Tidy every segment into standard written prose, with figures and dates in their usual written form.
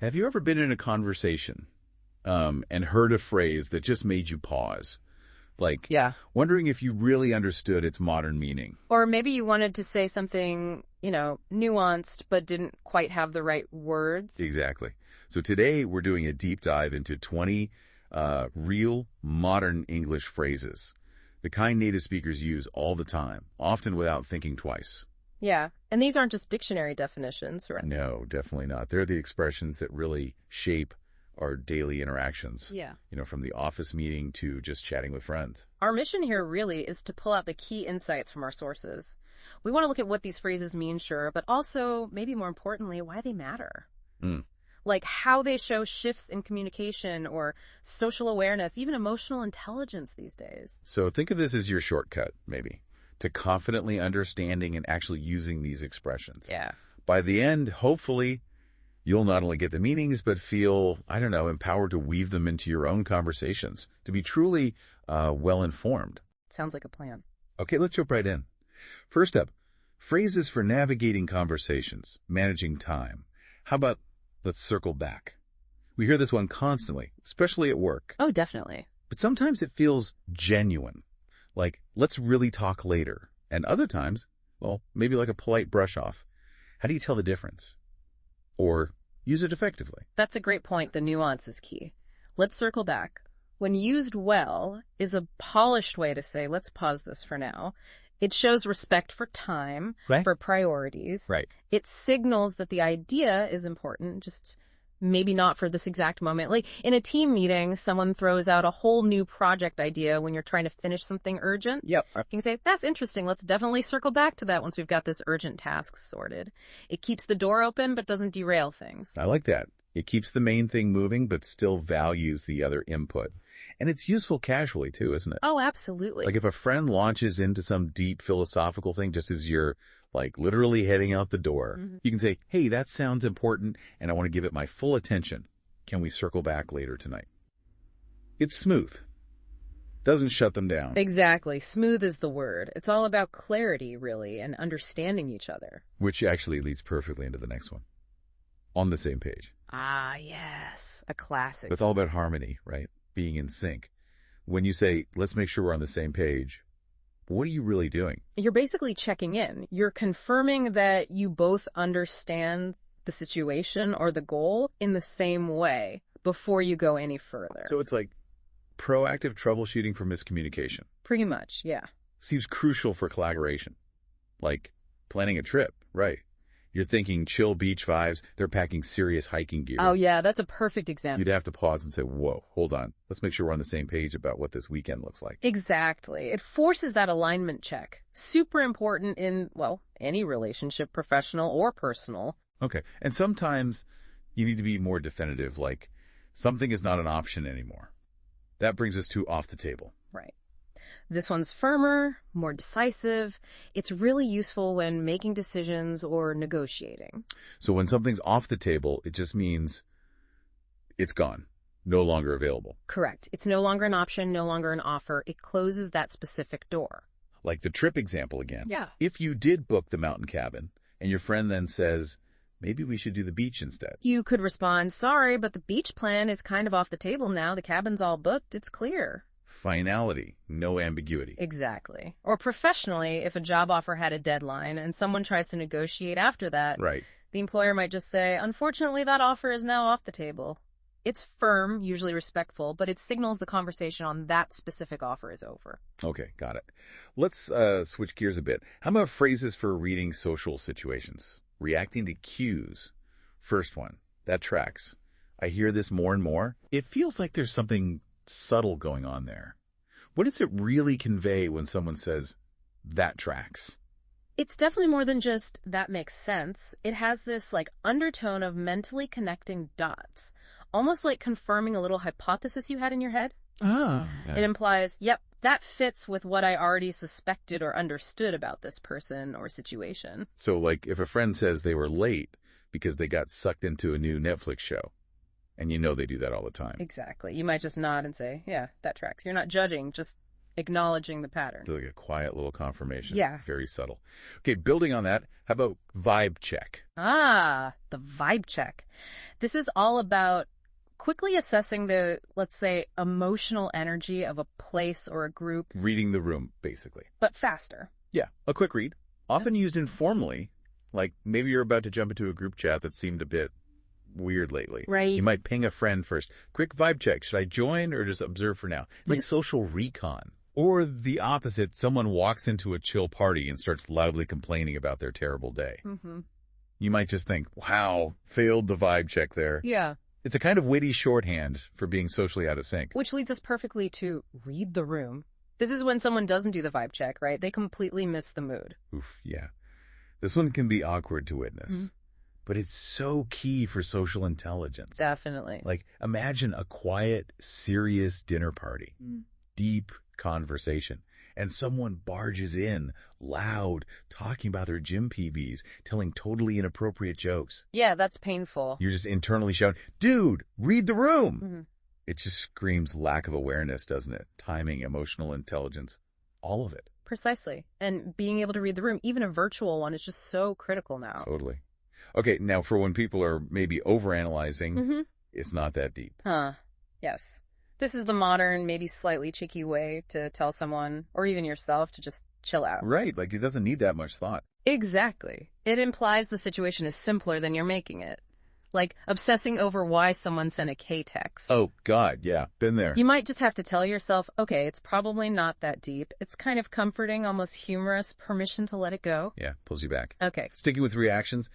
Have you ever been in a conversation and heard a phrase that just made you pause? Like, Yeah. wondering if you really understood its modern meaning. Or maybe you wanted to say something, nuanced, but didn't quite have the right words. Exactly. So today we're doing a deep dive into 20 real modern English phrases, the kind native speakers use all the time, often without thinking twice. Yeah. And these aren't just dictionary definitions, right? No, definitely not. They're the expressions that really shape our daily interactions. Yeah. From the office meeting to just chatting with friends. Our mission here really is to pull out the key insights from our sources. We want to look at what these phrases mean, sure, but also, maybe more importantly, why they matter. Like how they show shifts in communication or social awareness, even emotional intelligence these days. So think of this as your shortcut, maybe, to confidently understanding and actually using these expressions. Yeah. By the end, hopefully, you'll not only get the meanings, but feel, empowered to weave them into your own conversations, to be truly well-informed. Sounds like a plan. Okay, let's jump right in. First up, phrases for navigating conversations, managing time. How about let's circle back? We hear this one constantly, especially at work. Oh, definitely. But sometimes it feels genuine, like let's really talk later. And other times, well, maybe like a polite brush off. How do you tell the difference? Or use it effectively? That's a great point. The nuance is key. Let's circle back. When used well, is a polished way to say, let's pause this for now. It shows respect for time, Right. for priorities. Right. It signals that the idea is important, just maybe not for this exact moment. Like in a team meeting, someone throws out a whole new project idea when you're trying to finish something urgent. Yep. You can say, that's interesting. Let's definitely circle back to that once we've got this urgent task sorted. It keeps the door open, but doesn't derail things. I like that. It keeps the main thing moving, but still values the other input. And it's useful casually, too, isn't it? Oh, absolutely. Like if a friend launches into some deep philosophical thing just as you're literally heading out the door, you can say, hey, that sounds important and I want to give it my full attention. Can we circle back later tonight? It's smooth. Doesn't shut them down. Exactly. Smooth is the word. It's all about clarity, really, and understanding each other. Which actually leads perfectly into the next one. On the same page. Ah, yes. A classic. It's all about harmony, right? Being in sync. When you say, let's make sure we're on the same page, what are you really doing? You're basically checking in. You're confirming that you both understand the situation or the goal in the same way before you go any further. So it's like proactive troubleshooting for miscommunication. Pretty much, yeah. Seems crucial for collaboration. Like planning a trip, right? You're thinking chill beach vibes, they're packing serious hiking gear. Oh, yeah, that's a perfect example. You'd have to pause and say, whoa, hold on. Let's make sure we're on the same page about what this weekend looks like. Exactly. It forces that alignment check. Super important in, any relationship, professional or personal. Okay. And sometimes you need to be more definitive, like something is not an option anymore. That brings us to off the table. Right. This one's firmer, more decisive. It's really useful when making decisions or negotiating. So when something's off the table, it just means it's gone, no longer available. Correct. It's no longer an option, no longer an offer. It closes that specific door. Like the trip example again. Yeah. If you did book the mountain cabin and your friend then says, maybe we should do the beach instead. You could respond, sorry, but the beach plan is kind of off the table now. The cabin's all booked. It's clear. Finality, no ambiguity. Exactly. Or professionally, if a job offer had a deadline and someone tries to negotiate after that, Right. The employer might just say, unfortunately, that offer is now off the table. It's firm, usually respectful, but it signals the conversation on that specific offer is over. Okay, got it. Let's switch gears a bit. How about phrases for reading social situations? Reacting to cues. First one, that tracks. I hear this more and more. It feels like there's something subtle going on there. What does it really convey when someone says, that tracks? It's definitely more than just, that makes sense. It has this, undertone of mentally connecting dots. Almost like confirming a little hypothesis you had in your head. Yeah. It implies, yep, that fits with what I already suspected or understood about this person or situation. So, if a friend says they were late because they got sucked into a new Netflix show, and they do that all the time. Exactly. You might just nod and say, yeah, that tracks. You're not judging, just acknowledging the pattern. Like a quiet little confirmation. Yeah. Very subtle. Okay, building on that, how about vibe check? Ah, the vibe check. This is all about quickly assessing the, let's say, emotional energy of a place or a group. Reading the room, basically. But faster. Yeah, a quick read. Often used informally. Like maybe you're about to jump into a group chat that seemed a bit weird lately. Right. You might ping a friend first. Quick vibe check. Should I join or just observe for now? It's like social recon. Or the opposite, someone walks into a chill party and starts loudly complaining about their terrible day. Mm-hmm. You might just think, wow, failed the vibe check there. Yeah. It's a kind of witty shorthand for being socially out of sync. Which leads us perfectly to read the room. This is when someone doesn't do the vibe check, right? They completely miss the mood. Oof, yeah. This one can be awkward to witness. But it's so key for social intelligence. Definitely. Like, imagine a quiet, serious dinner party. Deep conversation. And someone barges in, loud, talking about their gym PBs, telling totally inappropriate jokes. Yeah, that's painful. You're just internally shouting, dude, read the room! It just screams lack of awareness, doesn't it? Timing, emotional intelligence, all of it. Precisely. And being able to read the room, even a virtual one, is just so critical now. Totally. Okay, now for when people are maybe overanalyzing, it's not that deep. Yes. This is the modern, maybe slightly cheeky way to tell someone, or even yourself, to just chill out. Right, like it doesn't need that much thought. Exactly. It implies the situation is simpler than you're making it. Like obsessing over why someone sent a K text. Oh, God, yeah, been there. You might just have to tell yourself, okay, it's probably not that deep. It's kind of comforting, almost humorous, permission to let it go. Yeah, pulls you back. Okay. Sticking with reactions,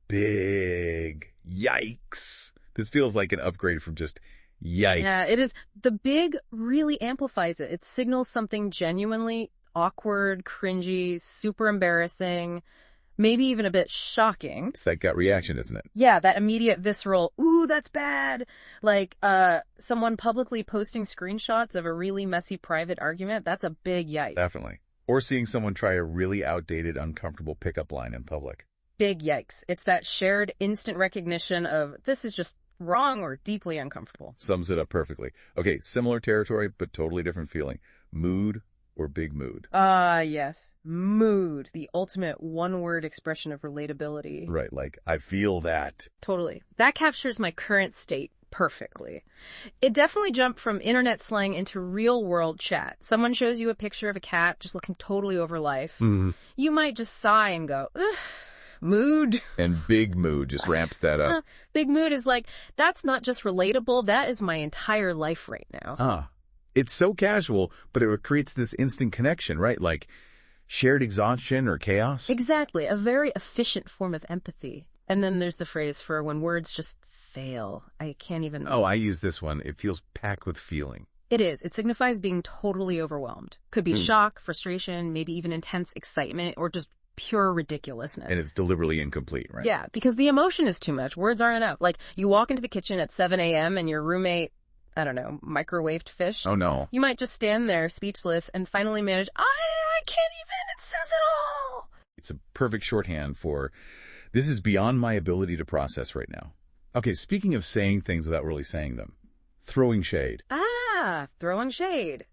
big yikes. This feels like an upgrade from just yikes. Yeah, it is. The big really amplifies it. It signals something genuinely awkward, cringy, super embarrassing, maybe even a bit shocking. It's that gut reaction, isn't it? Yeah, that immediate visceral, ooh, that's bad. Like, someone publicly posting screenshots of a really messy private argument, that's a big yikes. Definitely. Or seeing someone try a really outdated, uncomfortable pickup line in public. Big yikes. It's that shared instant recognition of this is just wrong or deeply uncomfortable. Sums it up perfectly. Okay, similar territory, but totally different feeling. Mood or big mood. Yes. Mood. The ultimate one-word expression of relatability. Right, like, I feel that. Totally. That captures my current state perfectly. It definitely jumped from internet slang into real-world chat. Someone shows you a picture of a cat just looking totally over life. You might just sigh and go, ugh. Mood. And big mood just ramps that up. Big mood is like, that's not just relatable, that is my entire life right now. It's so casual, but it creates this instant connection, right? Like shared exhaustion or chaos. Exactly. A very efficient form of empathy. And then there's the phrase for when words just fail. I can't even... Oh, I use this one. It feels packed with feeling. It is. It signifies being totally overwhelmed. Could be shock, frustration, maybe even intense excitement, or just pure ridiculousness. And it's deliberately incomplete, right? Yeah, because the emotion is too much. Words aren't enough. Like, you walk into the kitchen at 7 a.m. and your roommate, I don't know, microwaved fish. Oh, no. You might just stand there speechless and finally manage, I can't even, it says it all. It's a perfect shorthand for, this is beyond my ability to process right now. Okay, speaking of saying things without really saying them, throwing shade. Throwing shade.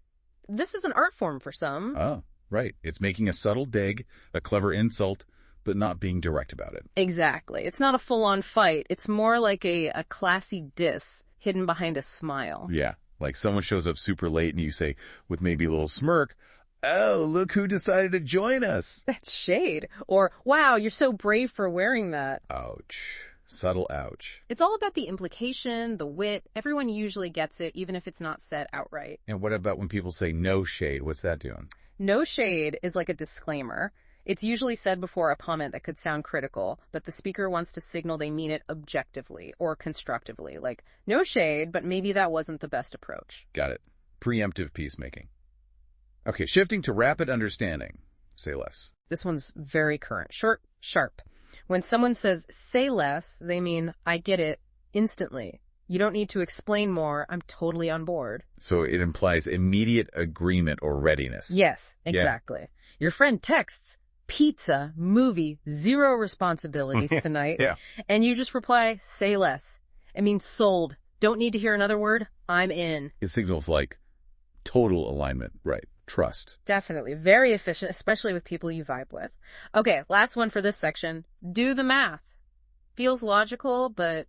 This is an art form for some. Oh. Right. It's making a subtle dig, a clever insult, but not being direct about it. Exactly. It's not a full-on fight. It's more like a classy diss hidden behind a smile. Yeah. Like someone shows up super late and you say, with maybe a little smirk, oh, look who decided to join us. That's shade. Or, wow, you're so brave for wearing that. Ouch. Subtle ouch. It's all about the implication, the wit. Everyone usually gets it, even if it's not said outright. And what about when people say no shade? What's that doing? No shade is like a disclaimer. It's usually said before a comment that could sound critical, but the speaker wants to signal they mean it objectively or constructively. Like, no shade, but maybe that wasn't the best approach. Got it. Preemptive peacemaking. Okay, shifting to rapid understanding. Say less. This one's very current. Short, sharp. When someone says, say less, they mean, I get it, instantly. You don't need to explain more. I'm totally on board. So it implies immediate agreement or readiness. Yes, exactly. Yeah. Your friend texts, pizza, movie, 0 responsibilities tonight. Yeah. And you just reply, say less. It means sold. Don't need to hear another word. I'm in. It signals like total alignment. Right. trust. Definitely. Very efficient, especially with people you vibe with. Okay, last one for this section. Do the math. Feels logical, but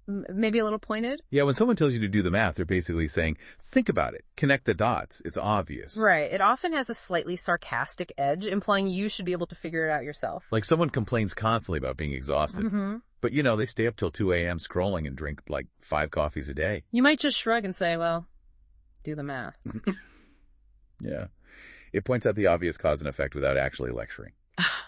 maybe a little pointed. Yeah, when someone tells you to do the math, they're basically saying, think about it, connect the dots. It's obvious. Right. It often has a slightly sarcastic edge, implying you should be able to figure it out yourself. Like someone complains constantly about being exhausted. But, they stay up till 2 a.m. scrolling and drink like 5 coffees a day. You might just shrug and say, well, do the math. Yeah. It points out the obvious cause and effect without actually lecturing.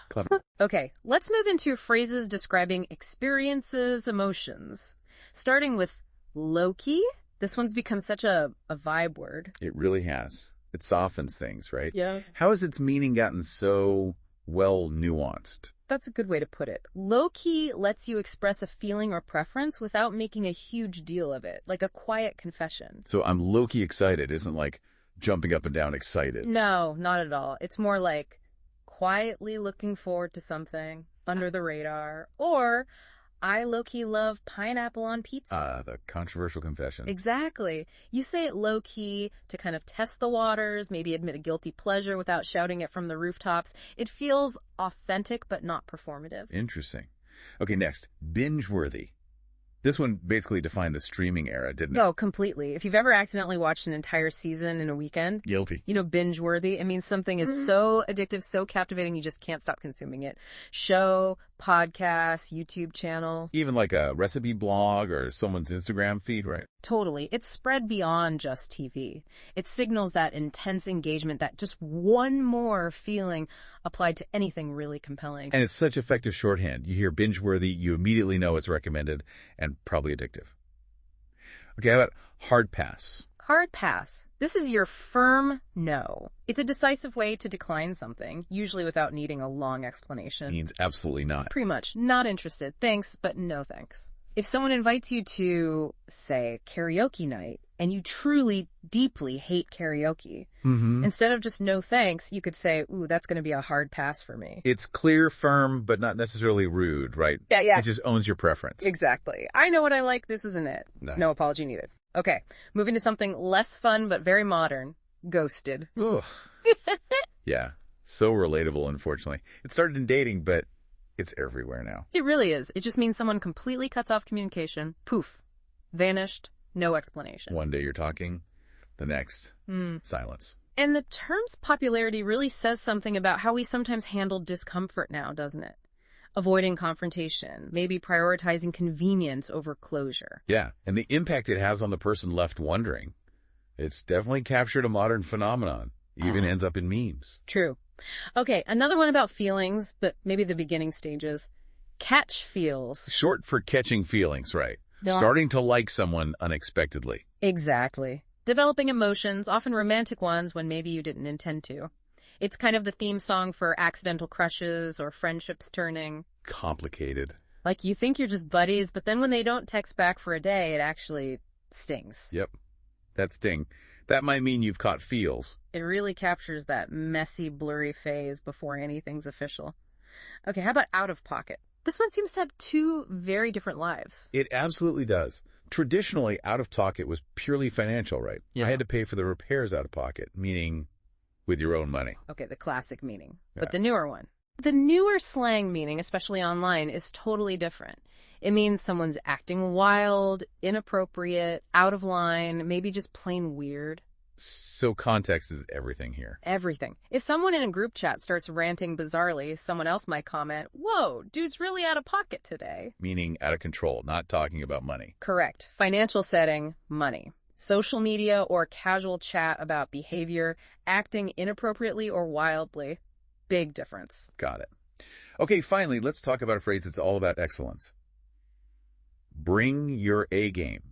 Clever. Okay, let's move into phrases describing experiences, emotions. Starting with low-key. This one's become such a vibe word. It really has. It softens things, right? Yeah. How has its meaning gotten so well nuanced? That's a good way to put it. Low-key lets you express a feeling or preference without making a huge deal of it, like a quiet confession. So I'm low-key excited isn't like jumping up and down excited. No, not at all. It's more like quietly looking forward to something under the radar, or I low-key love pineapple on pizza. The controversial confession. Exactly. You say it low-key to kind of test the waters, maybe admit a guilty pleasure without shouting it from the rooftops. It feels authentic but not performative. Interesting. Okay, next. Binge-worthy. This one basically defined the streaming era, didn't it? Oh, completely. If you've ever accidentally watched an entire season in a weekend, Guilty. Binge-worthy, it means something is so addictive, so captivating, you just can't stop consuming it. Show, podcast, YouTube channel. Even like a recipe blog or someone's Instagram feed, right? Totally. It's spread beyond just TV. It signals that intense engagement, that just one more feeling applied to anything really compelling. And it's such effective shorthand. You hear binge-worthy, you immediately know it's recommended and probably addictive. Okay, how about hard pass? Hard pass. This is your firm no. It's a decisive way to decline something, usually without needing a long explanation. Means absolutely not. Pretty much. Not interested. Thanks, but no thanks. If someone invites you to, say, karaoke night, and you truly, deeply hate karaoke, instead of just no thanks, you could say, ooh, that's going to be a hard pass for me. It's clear, firm, but not necessarily rude, right? Yeah. It just owns your preference. Exactly. I know what I like. This isn't it. No apology needed. Okay. Moving to something less fun, but very modern. Ghosted. Ugh. Yeah. So relatable, unfortunately. It started in dating, but it's everywhere now. It really is. It just means someone completely cuts off communication. Poof. Vanished. No explanation. One day you're talking, the next, silence. And the term's popularity really says something about how we sometimes handle discomfort now, doesn't it? Avoiding confrontation, maybe prioritizing convenience over closure. Yeah, and the impact it has on the person left wondering. It's definitely captured a modern phenomenon. Even ends up in memes. True. Okay, another one about feelings, but maybe the beginning stages. Catch feels. Short for catching feelings, right? Starting to like someone unexpectedly. Exactly. Developing emotions, often romantic ones when maybe you didn't intend to. It's kind of the theme song for accidental crushes or friendships turning complicated. Like you think you're just buddies, but then when they don't text back for a day, it actually stings. Yep. That sting. That might mean you've caught feels. It really captures that messy, blurry phase before anything's official. Okay, how about out of pocket? This one seems to have two very different lives. It absolutely does. Traditionally, out of pocket was purely financial, right? Yeah. I had to pay for the repairs out of pocket, meaning with your own money. Okay, the classic meaning. Yeah. But the newer one. The newer slang meaning, especially online, is totally different. It means someone's acting wild, inappropriate, out of line, maybe just plain weird. So context is everything here. Everything. If someone in a group chat starts ranting bizarrely, someone else might comment, whoa, dude's really out of pocket today. Meaning out of control, not talking about money. Correct. Financial setting, money. Social media or casual chat about behavior, acting inappropriately or wildly. Big difference. Got it. Okay, finally, let's talk about a phrase that's all about excellence. Bring your A game.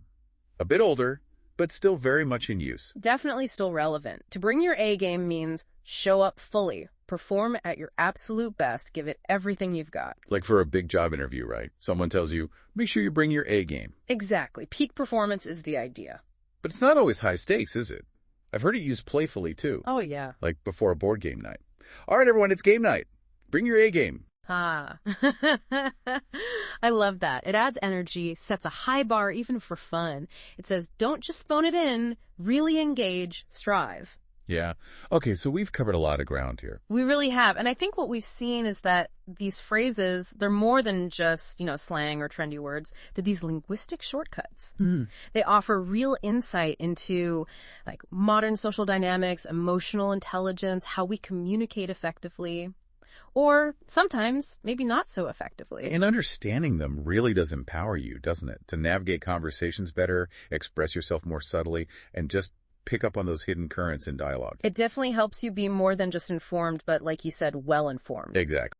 A bit older, but still very much in use. Definitely still relevant. To bring your A game means show up fully, perform at your absolute best, give it everything you've got. Like for a big job interview, right? Someone tells you, make sure you bring your A game. Exactly. Peak performance is the idea. But it's not always high stakes, is it? I've heard it used playfully, too. Oh, yeah. Like before a board game night. All right, everyone, it's game night. Bring your A game. Ah. I love that. It adds energy, sets a high bar even for fun. It says, don't just phone it in, really engage, strive. Yeah. Okay, so we've covered a lot of ground here. We really have. And I think what we've seen is that these phrases, they're more than just, slang or trendy words. They're these linguistic shortcuts. They offer real insight into like modern social dynamics, emotional intelligence, how we communicate effectively, or sometimes maybe not so effectively. And understanding them really does empower you, doesn't it? To navigate conversations better, express yourself more subtly, and just pick up on those hidden currents in dialogue. It definitely helps you be more than just informed, but like you said, well informed. Exactly.